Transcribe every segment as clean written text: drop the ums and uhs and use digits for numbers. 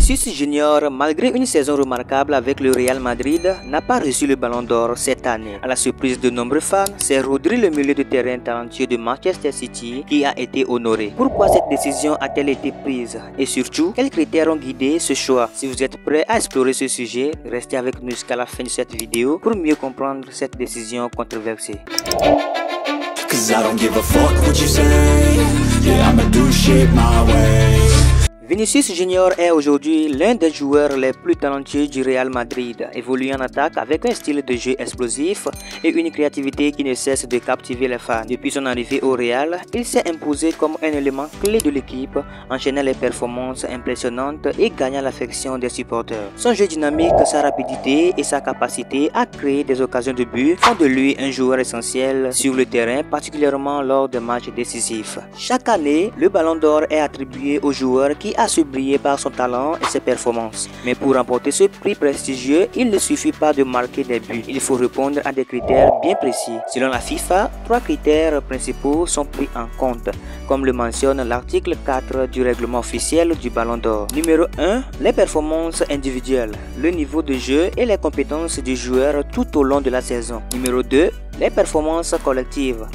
Vinicius Junior, malgré une saison remarquable avec le Real Madrid, n'a pas reçu le Ballon d'Or cette année. À la surprise de nombreux fans, c'est Rodri, le milieu de terrain talentueux de Manchester City, qui a été honoré. Pourquoi cette décision a-t-elle été prise? Et surtout, quels critères ont guidé ce choix? Si vous êtes prêts à explorer ce sujet, restez avec nous jusqu'à la fin de cette vidéo pour mieux comprendre cette décision controversée. Vinicius Junior est aujourd'hui l'un des joueurs les plus talentueux du Real Madrid, évoluant en attaque avec un style de jeu explosif et une créativité qui ne cesse de captiver les fans. Depuis son arrivée au Real, il s'est imposé comme un élément clé de l'équipe, enchaînant les performances impressionnantes et gagnant l'affection des supporters. Son jeu dynamique, sa rapidité et sa capacité à créer des occasions de but font de lui un joueur essentiel sur le terrain, particulièrement lors des matchs décisifs. Chaque année, le Ballon d'Or est attribué aux joueurs qui a su briller par son talent et ses performances. Mais pour remporter ce prix prestigieux, il ne suffit pas de marquer des buts. Il faut répondre à des critères bien précis. Selon la FIFA, 3 critères principaux sont pris en compte, comme le mentionne l'article 4 du règlement officiel du Ballon d'Or. Numéro 1, les performances individuelles, le niveau de jeu et les compétences du joueur tout au long de la saison. Numéro 2, les performances collectives,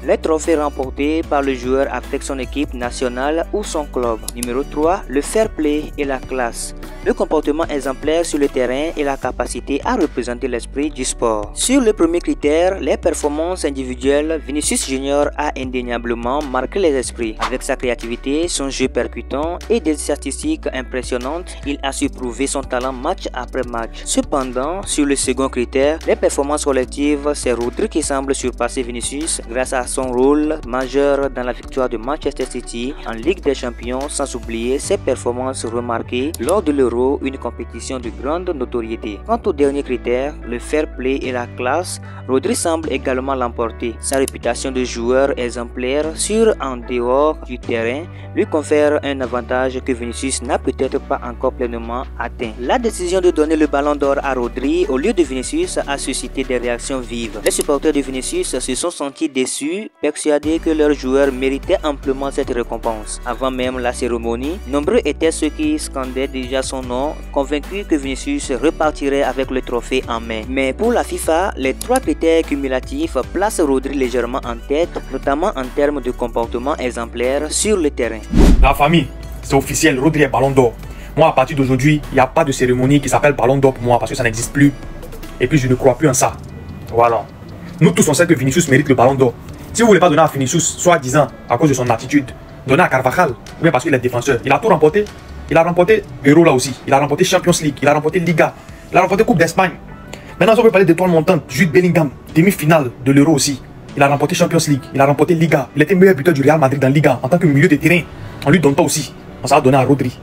les trophées remportés par le joueur avec son équipe nationale ou son club. Numéro 3, le fair play et la classe, le comportement exemplaire sur le terrain et la capacité à représenter l'esprit du sport. Sur le premier critère, les performances individuelles, Vinicius Junior a indéniablement marqué les esprits. Avec sa créativité, son jeu percutant et des statistiques impressionnantes, il a su prouver son talent match après match. Cependant, sur le second critère, les performances collectives, c'est Rodri qui semble surpasser Vinicius grâce à son rôle majeur dans la victoire de Manchester City en Ligue des Champions, sans oublier ses performances remarquées lors de l'Euro, une compétition de grande notoriété. Quant au dernier critère, le fair play et la classe, Rodri semble également l'emporter. Sa réputation de joueur exemplaire sur en dehors du terrain lui confère un avantage que Vinicius n'a peut-être pas encore pleinement atteint. La décision de donner le Ballon d'Or à Rodri au lieu de Vinicius a suscité des réactions vives. Les supporters de Vinicius se sont sentis déçus, persuadés que leur joueur méritait amplement cette récompense. Avant même la cérémonie, nombreux étaient ceux qui scandaient déjà son nom, convaincus que Vinicius repartirait avec le trophée en main. Mais pour la FIFA, les 3 critères cumulatifs placent Rodri légèrement en tête, notamment en termes de comportement exemplaire sur le terrain. La famille, c'est officiel, Rodri est Ballon d'Or. Moi, à partir d'aujourd'hui, il n'y a pas de cérémonie qui s'appelle Ballon d'Or pour moi parce que ça n'existe plus. Et puis, je ne crois plus en ça. Voilà. Nous tous, on sait que Vinicius mérite le Ballon d'Or. Si vous ne voulez pas donner à Vinicius, soi-disant à cause de son attitude, donnez à Carvajal, ou bien parce qu'il est défenseur. Il a tout remporté. Il a remporté Euro là aussi. Il a remporté Champions League. Il a remporté Liga. Il a remporté Coupe d'Espagne. Maintenant, si on veut parler d'étoiles montantes, Jude Bellingham, demi-finale de l'Euro aussi. Il a remporté Champions League. Il a remporté Liga. Il était meilleur buteur du Real Madrid dans Liga. En tant que milieu de terrain, on lui donne pas aussi. On s'en va donner à Rodri.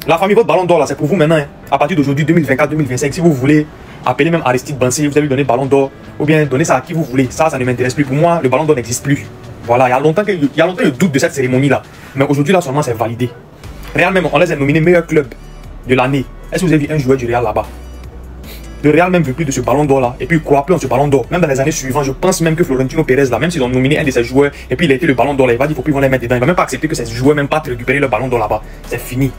La famille, votre Ballon d'Or là, c'est pour vous maintenant. Hein. À partir d'aujourd'hui, 2024-2025, si vous voulez appeler même Aristide Bansé, vous allez lui donner le Ballon d'Or. Ou bien donner ça à qui vous voulez. Ça ne m'intéresse plus. Pour moi, le Ballon d'Or n'existe plus. Voilà, il y a longtemps je doute de cette cérémonie là. Mais aujourd'hui là seulement c'est validé. Real même, on les a nominés meilleur club de l'année. Est-ce que vous avez vu un joueur du Real là-bas? Le Real même veut plus de ce Ballon d'Or là. Et puis il ne croit plus en ce Ballon d'Or. Même dans les années suivantes, je pense même que Florentino Pérez là, même s'ils ont nominé un de ses joueurs et puis il a été le Ballon d'Or là, il va dire qu'il faut plus les mettre dedans. Il va même pas accepter que ces joueurs même pas récupérer le Ballon d'Or là-bas. C'est fini.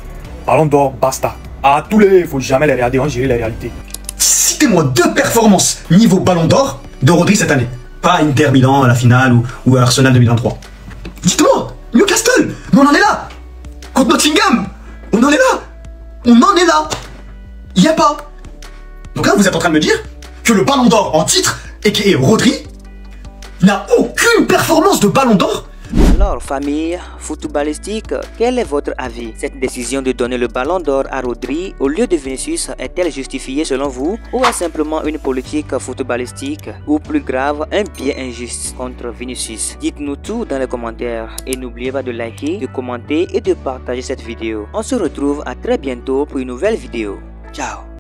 Ballon d'Or, basta. À tous les, il faut jamais les regarder, on gérer les réalités. Citez-moi 2 performances niveau Ballon d'Or de Rodri cette année. Pas Inter Milan à la finale ou Arsenal 2023. Dites-moi, Newcastle, mais on en est là. Contre Nottingham, on en est là. On en est là. Il n'y a pas. Donc là, vous êtes en train de me dire que le Ballon d'Or en titre, a.k.a. Rodri, n'a aucune performance de Ballon d'Or. Alors, famille footballistique, quel est votre avis? Cette décision de donner le Ballon d'Or à Rodri au lieu de Vinicius est-elle justifiée selon vous? Ou est simplement une politique footballistique? Ou plus grave, un biais injuste contre Vinicius? Dites-nous tout dans les commentaires et n'oubliez pas de liker, de commenter et de partager cette vidéo. On se retrouve à très bientôt pour une nouvelle vidéo. Ciao!